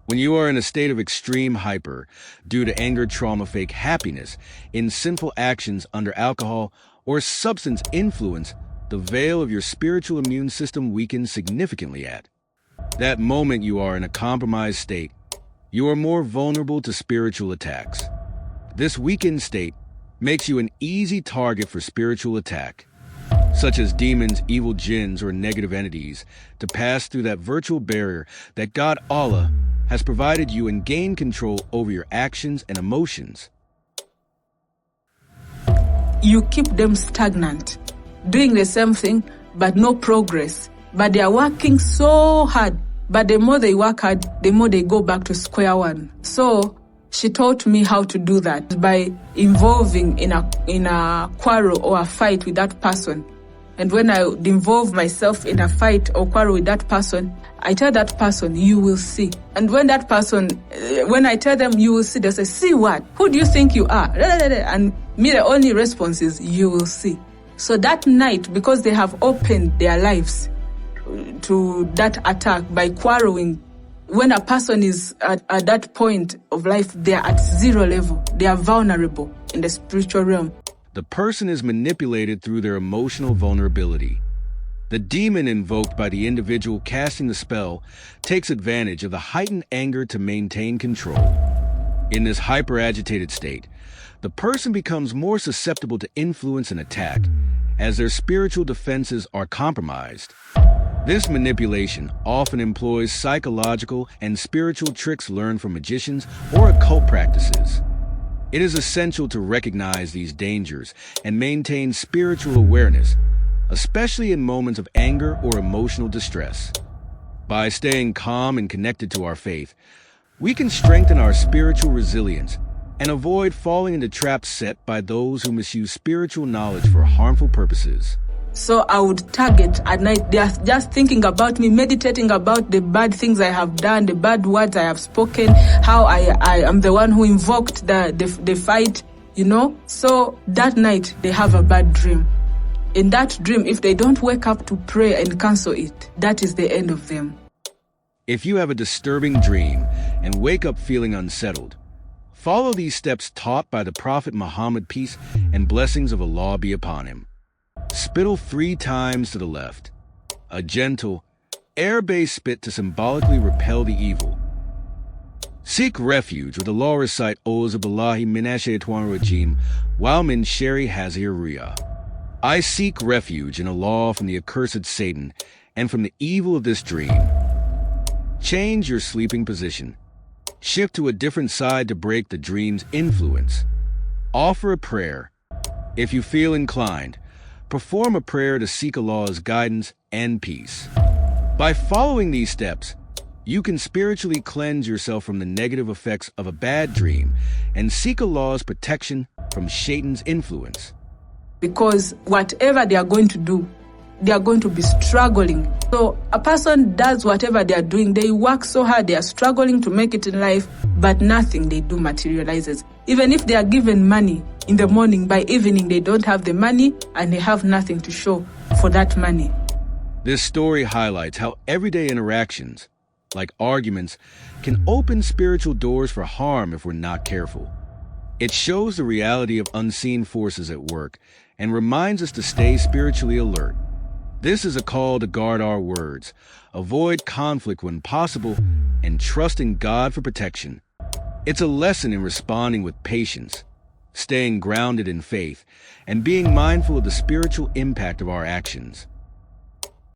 When you are in a state of extreme hyper due to anger, trauma, fake happiness, in sinful actions under alcohol or substance influence, the veil of your spiritual immune system weakens significantly at that moment you are in a compromised state. You are more vulnerable to spiritual attacks. This weakened state makes you an easy target for spiritual attack, such as demons, evil jinns, or negative entities, to pass through that virtual barrier that God Allah has provided you and gain control over your actions and emotions. You keep them stagnant, doing the same thing, but no progress. But they are working so hard. But the more they work hard, the more they go back to square one. So she taught me how to do that by involving in a quarrel or a fight with that person. And when I involve myself in a fight or quarrel with that person, I tell that person, you will see. And when that person, when I tell them, you will see, they say, see what? Who do you think you are? And me, the only response is, you will see. So that night, because they have opened their lives to that attack by quarreling, when a person is at that point of life, they are at zero level. They are vulnerable in the spiritual realm. The person is manipulated through their emotional vulnerability. The demon invoked by the individual casting the spell takes advantage of the heightened anger to maintain control. In this hyper-agitated state, the person becomes more susceptible to influence and attack as their spiritual defenses are compromised. This manipulation often employs psychological and spiritual tricks learned from magicians or occult practices. It is essential to recognize these dangers and maintain spiritual awareness, especially in moments of anger or emotional distress. By staying calm and connected to our faith, we can strengthen our spiritual resilience and avoid falling into traps set by those who misuse spiritual knowledge for harmful purposes. So I would target at night. They are just thinking about me, meditating about the bad things I have done, the bad words I have spoken, how I am the one who invoked the fight, you know. So that night they have a bad dream. In that dream, if they don't wake up to pray and cancel it, that is the end of them. If you have a disturbing dream and wake up feeling unsettled, follow these steps taught by the Prophet Muhammad, peace and blessings of Allah be upon him. Spittle 3 times to the left. A gentle, air-based spit to symbolically repel the evil. Seek refuge with Allah, recite Auzu billahi minash shaitanir rajim wa min sharri hazir riyah. I seek refuge in Allah from the accursed Satan and from the evil of this dream. Change your sleeping position. Shift to a different side to break the dream's influence. Offer a prayer. If you feel inclined, perform a prayer to seek Allah's guidance and peace. By following these steps, you can spiritually cleanse yourself from the negative effects of a bad dream and seek Allah's protection from Satan's influence. Because whatever they are going to do, they are going to be struggling. So a person does whatever they are doing. They work so hard, they are struggling to make it in life, but nothing they do materializes. Even if they are given money in the morning, by evening they don't have the money and they have nothing to show for that money. This story highlights how everyday interactions, like arguments, can open spiritual doors for harm if we're not careful. It shows the reality of unseen forces at work and reminds us to stay spiritually alert. This is a call to guard our words, avoid conflict when possible, and trust in God for protection. It's a lesson in responding with patience, staying grounded in faith, and being mindful of the spiritual impact of our actions.